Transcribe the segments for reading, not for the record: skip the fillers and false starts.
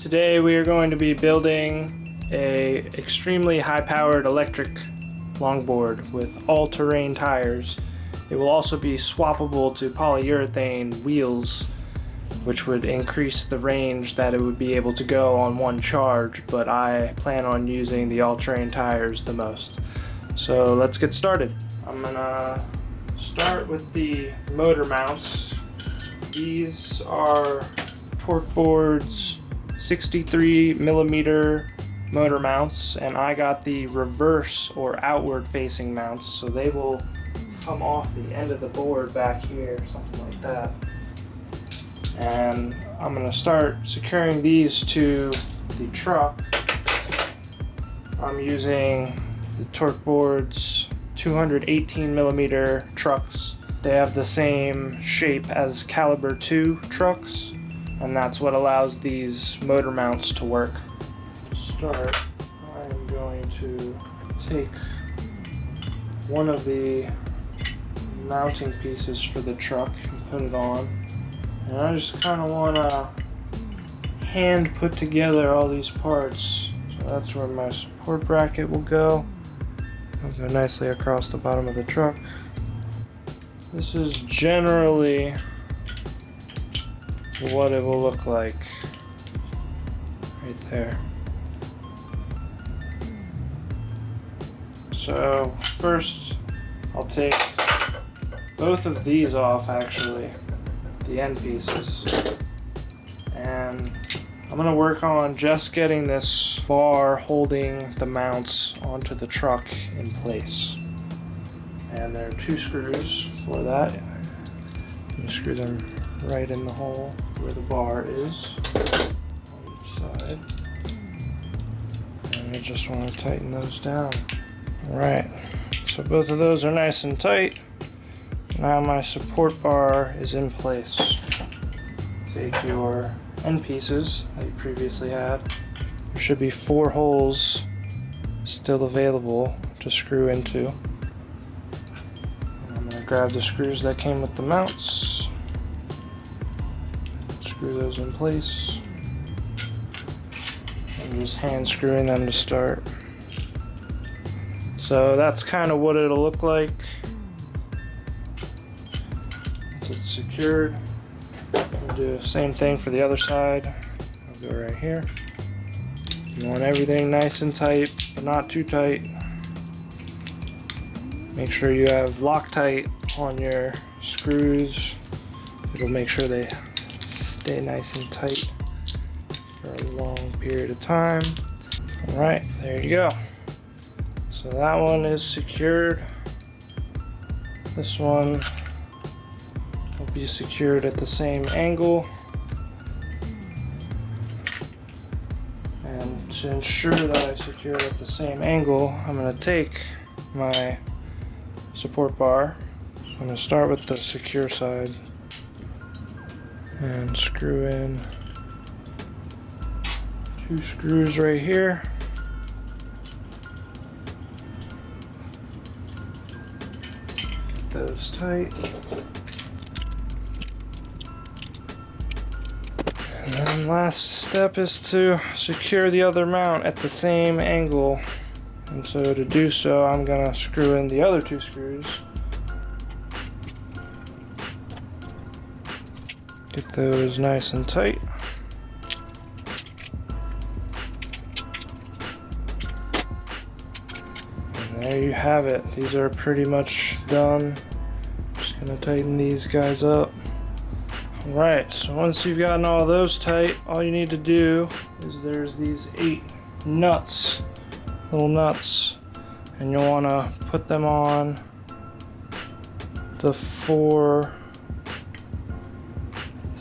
Today we are going to be building a extremely high-powered electric longboard with all-terrain tires. It will also be swappable to polyurethane wheels, which would increase the range that it would be able to go on one charge, but I plan on using the all-terrain tires the most. So let's get started. I'm gonna start with the motor mounts. These are TORQUE6 63mm motor mounts, and I got the reverse or outward facing mounts, so they will come off the end of the board back here, something like that. And I'm going to start securing these to the truck. I'm using the TORQUEboard's 218mm trucks. They have the same shape as caliber 2 trucks, and that's what allows these motor mounts to work. To start, I'm going to take one of the mounting pieces for the truck and put it on. And I just kind of want to hand put together all these parts. So that's where my support bracket will go. It'll go nicely across the bottom of the truck. This is generally what it will look like right there. So first I'll take both of these off, actually, the end pieces, and I'm going to work on just getting this bar holding the mounts onto the truck in place. And there are 2 screws for that. You screw them right in the hole where the bar is on each side. And you just want to tighten those down. Alright, so both of those are nice and tight. Now my support bar is in place. Take your end pieces that you previously had. There should be 4 holes still available to screw into. Grab the screws that came with the mounts, screw those in place, and just hand screwing them to start. So that's kind of what it'll look like once it's secured. We'll do the same thing for the other side. I'll go right here. You want everything nice and tight, but not too tight. Make sure you have Loctite on your screws. It'll make sure they stay nice and tight for a long period of time. Alright, there you go. So that one is secured. This one will be secured at the same angle. And to ensure that I secure it at the same angle, I'm going to take my support bar. I'm going to start with the secure side and screw in 2 screws right here. Get those tight. And then last step is to secure the other mount at the same angle. And so to do so, I'm going to screw in the other 2 screws. Get those nice and tight. And there you have it. These are pretty much done. Just going to tighten these guys up. Alright, so once you've gotten all those tight, all you need to do is there's these 8 nuts. Little nuts, and you'll want to put them on the 4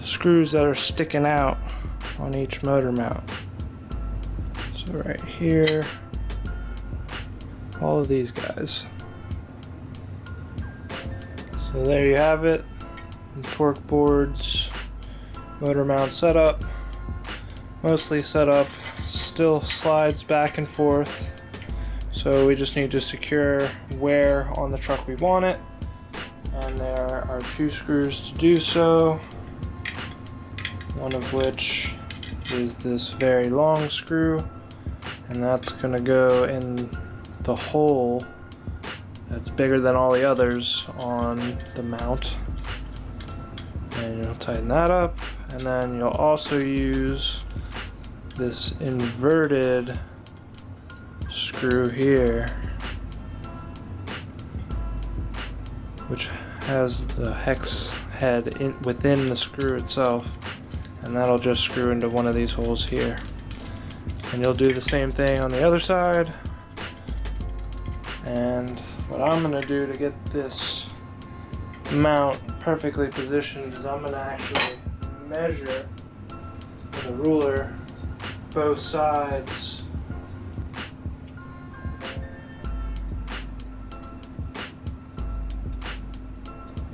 screws that are sticking out on each motor mount. So right here, all of these guys. So there you have it, the TORQUEboard's motor mount setup. Mostly set up, still slides back and forth. So we just need to secure where on the truck we want it. And there are 2 screws to do so. One of which is this very long screw, and that's going to go in the hole that's bigger than all the others on the mount. And you'll tighten that up, and then you'll also use this inverted screw here, which has the hex head within the screw itself, and that'll just screw into one of these holes here. And you'll do the same thing on the other side. And what I'm going to do to get this mount perfectly positioned is I'm going to actually measure with a ruler both sides.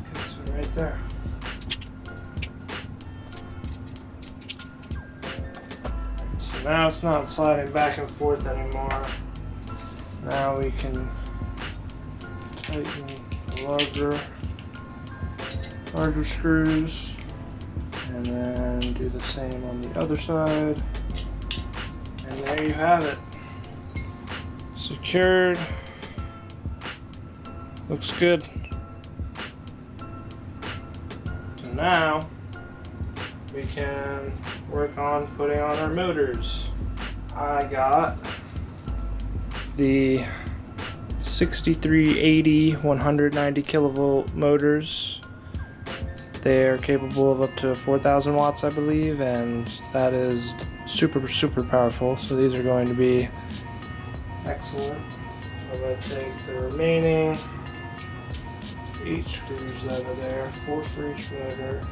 Okay, so right there. So now it's not sliding back and forth anymore. Now we can tighten the larger screws, and then do the same on the other side. And there you have it. Secured. Looks good. So now we can work on putting on our motors. I got the 6380 190 kilovolt motors. They are capable of up to 4,000 watts, I believe, and that is super powerful. So these are going to be excellent. So I'm going to take the remaining 8 screws that are there, 4 for each motor,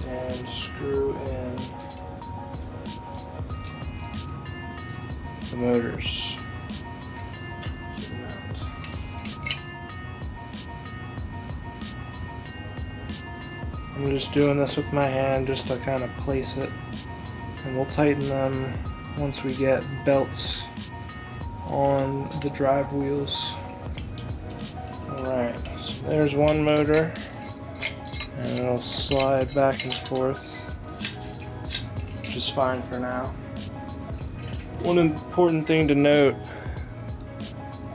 and screw in the motors. I'm just doing this with my hand just to kind of place it, and we'll tighten them once we get belts on the drive wheels. Alright, so there's one motor, and it'll slide back and forth, which is fine for now. One important thing to note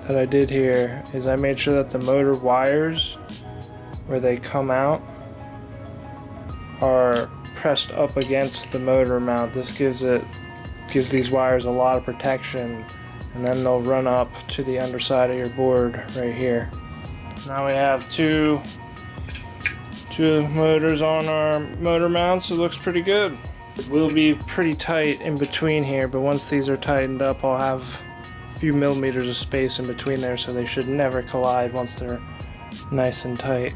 that I did here is I made sure that the motor wires, where they come out, are pressed up against the motor mount. This gives these wires a lot of protection, and then they'll run up to the underside of your board right here. Now we have two motors on our motor mounts. It looks pretty good. It will be pretty tight in between here, but once these are tightened up, I'll have a few millimeters of space in between there, so they should never collide once they're nice and tight.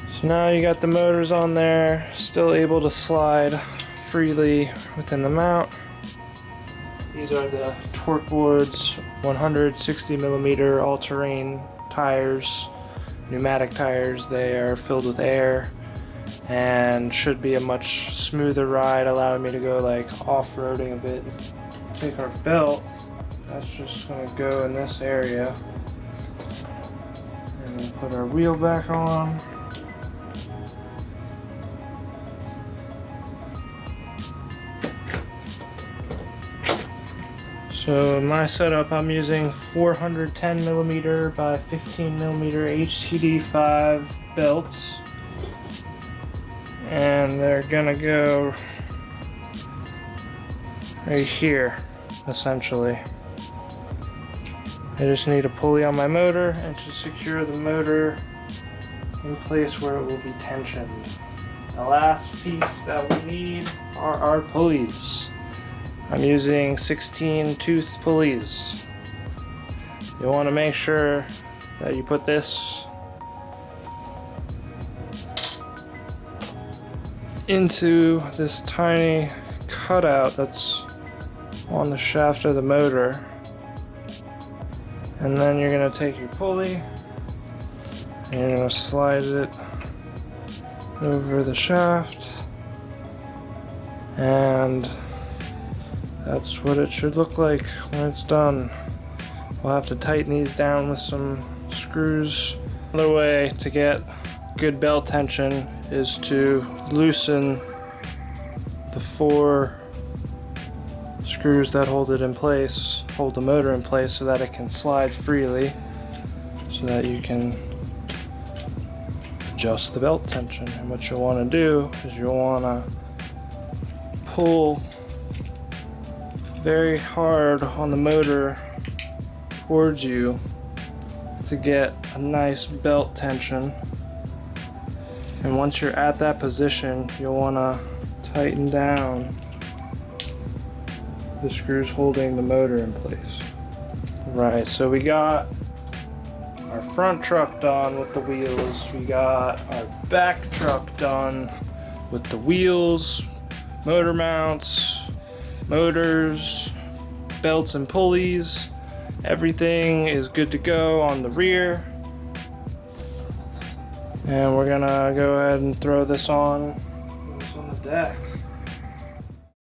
So now you got the motors on there, still able to slide freely within the mount. These are the TORQUE6 160mm all-terrain tires, pneumatic tires. They are filled with air and should be a much smoother ride, allowing me to go like off-roading a bit. Take our belt, that's just going to go in this area, and we'll put our wheel back on. So in my setup, I'm using 410mm by 15mm HTD5 belts, and they're gonna go right here, essentially. I just need a pulley on my motor and to secure the motor in place where it will be tensioned. The last piece that we need are our pulleys. I'm using 16 tooth pulleys. You want to make sure that you put this into this tiny cutout that's on the shaft of the motor, and then you're going to take your pulley and you're going to slide it over the shaft, and that's what it should look like when it's done. We'll have to tighten these down with some screws. Another way to get good belt tension is to loosen the 4 screws that hold it in place, hold the motor in place so that it can slide freely, so that you can adjust the belt tension. And what you'll want to do is you'll want to pull very hard on the motor towards you to get a nice belt tension. And once you're at that position, you'll want to tighten down the screws holding the motor in place. Right, so we got our front truck done with the wheels, we got our back truck done with the wheels, motor mounts, motors, belts and pulleys. Everything is good to go on the rear. And we're gonna go ahead and throw this on the deck.